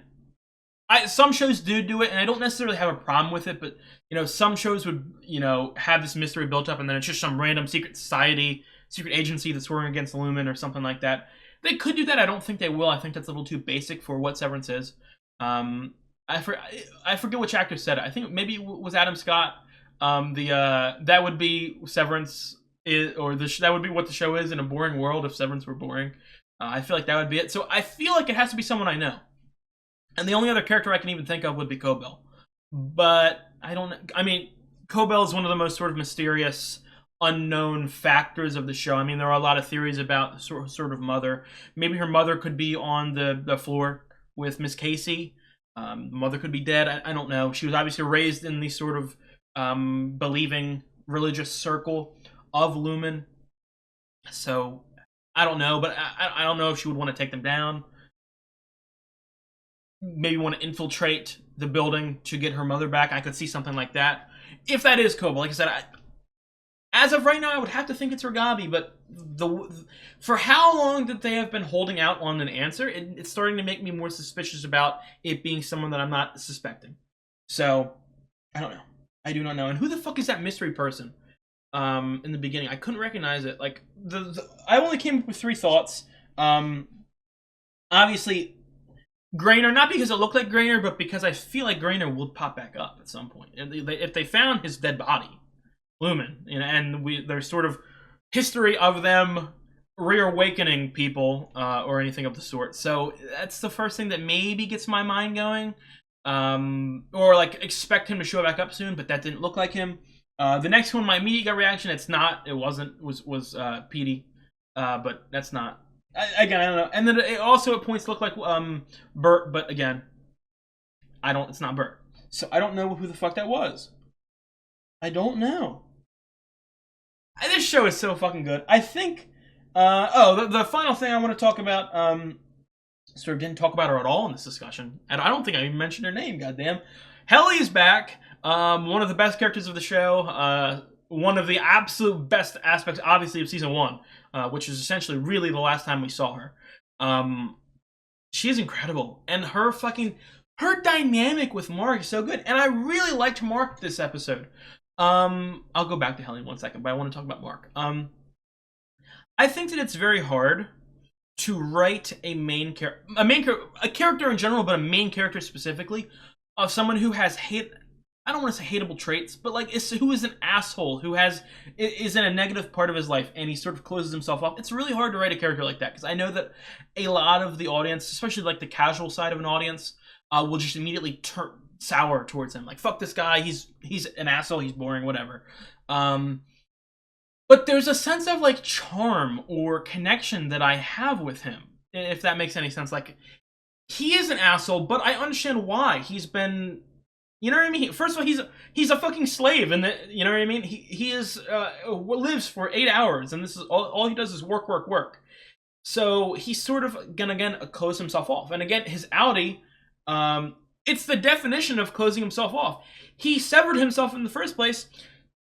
some shows do it, and I don't necessarily have a problem with it, but, you know, some shows would, you know, have this mystery built up, and then it's just some random secret society, secret agency that's working against Lumen or something like that. They could do that. I don't think they will. I think that's a little too basic for what Severance is. I forget which actor said it. I think maybe it was Adam Scott. That would be Severance that would be what the show is in a boring world if Severance were boring. I feel like that would be it. So I feel like it has to be someone I know. And the only other character I can even think of would be Cobell. But I don't. I mean, Cobell is one of the most sort of mysterious, unknown factors of the show. I mean, there are a lot of theories about sort of mother. Maybe her mother could be on the floor with Miss Casey. Mother could be dead. I don't know. She was obviously raised in the sort of believing religious circle of Lumen. So I don't know, but I don't know if she would want to take them down. Maybe want to infiltrate the building to get her mother back. I could see something like that. If that is Cobell, like I said, as of right now, I would have to think it's Ragabi, but for how long that they have been holding out on an answer, it's starting to make me more suspicious about it being someone that I'm not suspecting. So, I don't know. I do not know. And who the fuck is that mystery person? In the beginning, I couldn't recognize it. Like, I only came up with 3 thoughts. Obviously, Grainer, not because it looked like Grainer, but because I feel like Grainer will pop back up at some point. If they found his dead body, Lumen, you know, and there's sort of history of them reawakening people or anything of the sort. So that's the first thing that maybe gets my mind going. Or like expect him to show back up soon, but that didn't look like him. The next one, my immediate gut reaction, was Petey, but that's not. Again, I don't know. And then it also at points looked like Bert, but again, it's not Bert. So I don't know who the fuck that was. I don't know. This show is so fucking good. I think, the final thing I want to talk about, sort of didn't talk about her at all in this discussion, and I don't think I even mentioned her name, goddamn. Helly is back, one of the best characters of the show, one of the absolute best aspects, obviously, of season 1, which is essentially really the last time we saw her. She is incredible, and her dynamic with Mark is so good, and I really liked Mark this episode. I'll go back to Helly in 1 second, but I want to talk about Mark. I think that it's very hard to write a character in general, but a main character specifically, of someone who has I don't want to say hateable traits, but like who is an asshole, who is in a negative part of his life, and he sort of closes himself off. It's really hard to write a character like that, because I know that a lot of the audience, especially like the casual side of an audience, will just immediately turn sour towards him. Like, fuck this guy, he's an asshole, he's boring, whatever. But there's a sense of like charm or connection that I have with him, if that makes any sense. Like, he is an asshole, but I understand why. He's been, you know what I mean? First of all, he's a fucking slave, and you know what I mean? He is lives for 8 hours, and this is all he does is work, work, work. So he's sort of gonna again close himself off, and again his outie, it's the definition of closing himself off. He severed himself in the first place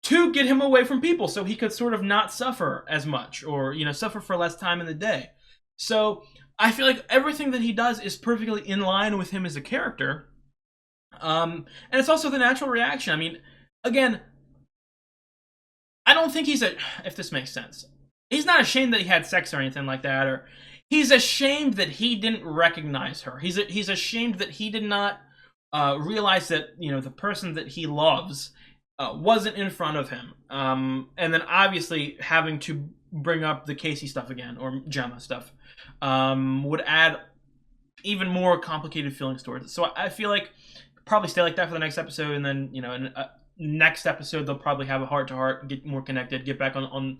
to get him away from people, so he could sort of not suffer as much, or suffer for less time in the day. So I feel like everything that he does is perfectly in line with him as a character. And it's also the natural reaction. I mean, again, I don't think if this makes sense, he's not ashamed that he had sex or anything like that, or he's ashamed that he didn't recognize her. He's ashamed that he did not realize that, the person that he loves wasn't in front of him. And then obviously having to bring up the Casey stuff again, or Gemma stuff, would add even more complicated feelings towards it. So I feel like probably stay like that for the next episode, and then in next episode they'll probably have a heart-to-heart, get more connected, get back on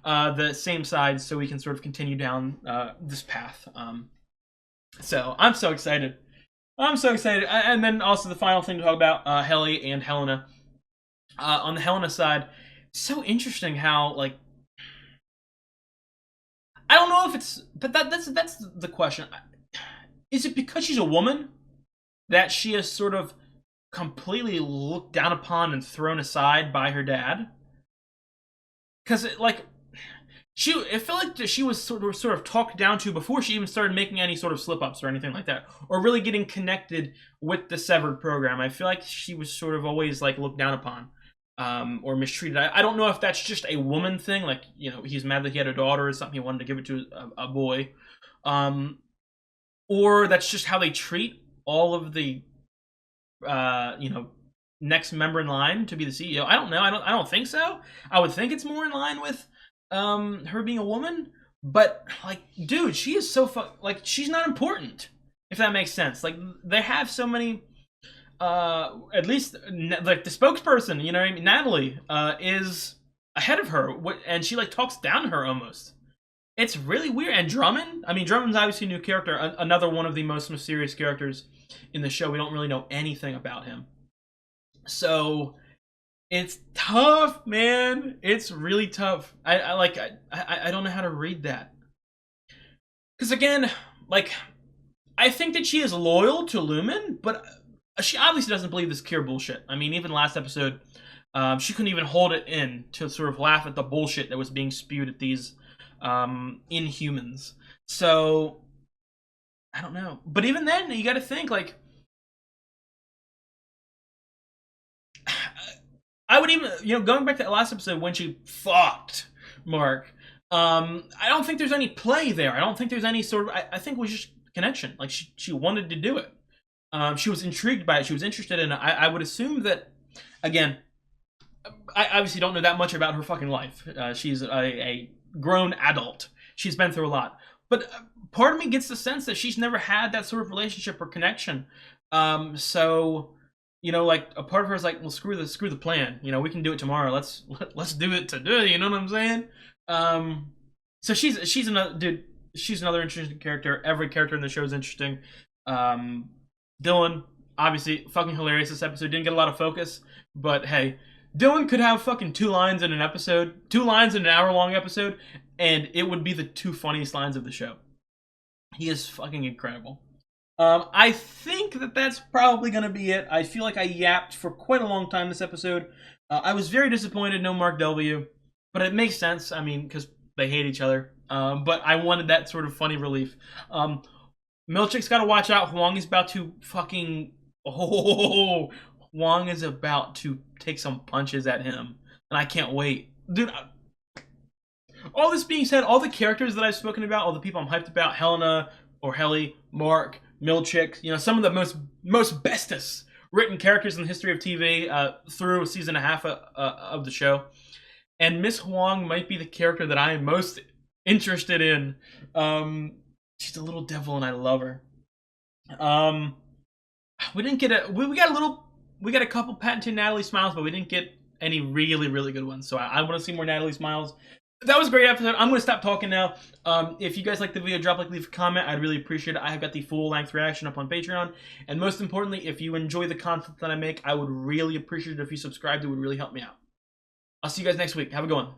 the same side, so we can sort of continue down this path. So I'm so excited. And then also the final thing to talk about, Helly and Helena. On the Helena side, so interesting how, like, I don't know if it's, but that's the question. Is it because she's a woman that she is sort of completely looked down upon and thrown aside by her dad? Because it felt like she was sort of talked down to before she even started making any sort of slip-ups or anything like that, or really getting connected with the Severed program. I feel like she was sort of always like looked down upon, or mistreated. I don't know if that's just a woman thing, like, he's mad that he had a daughter or something, he wanted to give it to a boy, or that's just how they treat all of the next member in line to be the CEO. I don't know. I don't think so. I would think it's more in line with her being a woman, but like, dude, she is so she's not important, if that makes sense. Like, they have so many, at least like the spokesperson, you know what I mean, Natalie is ahead of her, and she like talks down to her almost. It's really weird. And Drummond's obviously a new character, another one of the most mysterious characters in the show. We don't really know anything about him, so it's tough, man. It's really tough. I don't know how to read that, because again, like, I think that she is loyal to Lumen, but she obviously doesn't believe this cure bullshit. I mean, even last episode, she couldn't even hold it in to sort of laugh at the bullshit that was being spewed at these Inhumans. So I don't know, but even then, you got to think, like, I would even, going back to that last episode when she fucked Mark, I don't think there's any play there. I don't think there's any sort of, I think it was just connection. Like, she wanted to do it. She was intrigued by it. She was interested in it. I would assume that, again, I obviously don't know that much about her fucking life. She's a grown adult. She's been through a lot. But part of me gets the sense that she's never had that sort of relationship or connection. So, like, a part of her is like, well, screw the plan. We can do it tomorrow. Let's do it today. You know what I'm saying? So she's another dude. She's another interesting character. Every character in the show is interesting. Dylan, obviously, fucking hilarious this episode. Didn't get a lot of focus, but hey, Dylan could have fucking 2 lines in an episode, 2 lines in an hour-long episode, and it would be the 2 funniest lines of the show. He is fucking incredible. I think that's probably going to be it. I feel like I yapped for quite a long time this episode. I was very disappointed, no Mark W, but it makes sense, I mean, because they hate each other. But I wanted that sort of funny relief. Milchick's got to watch out. Huang is about to fucking... Oh, Huang is about to take some punches at him. And I can't wait. Dude, all this being said, all the characters that I've spoken about, all the people I'm hyped about, Helena, or Helly, Mark, Milchick, some of the most bestest written characters in the history of TV through a season and a half of the show. And Miss Huang might be the character that I am most interested in. She's a little devil and I love her. We didn't get we got a couple patented Natalie smiles, but we didn't get any really, really good ones. So I want to see more Natalie Smiles. That was a great episode. I'm going to stop talking now. If you guys like the video, drop a like, leave a comment. I'd really appreciate it. I have got the full-length reaction up on Patreon. And most importantly, if you enjoy the content that I make, I would really appreciate it if you subscribed. It would really help me out. I'll see you guys next week. Have a good one.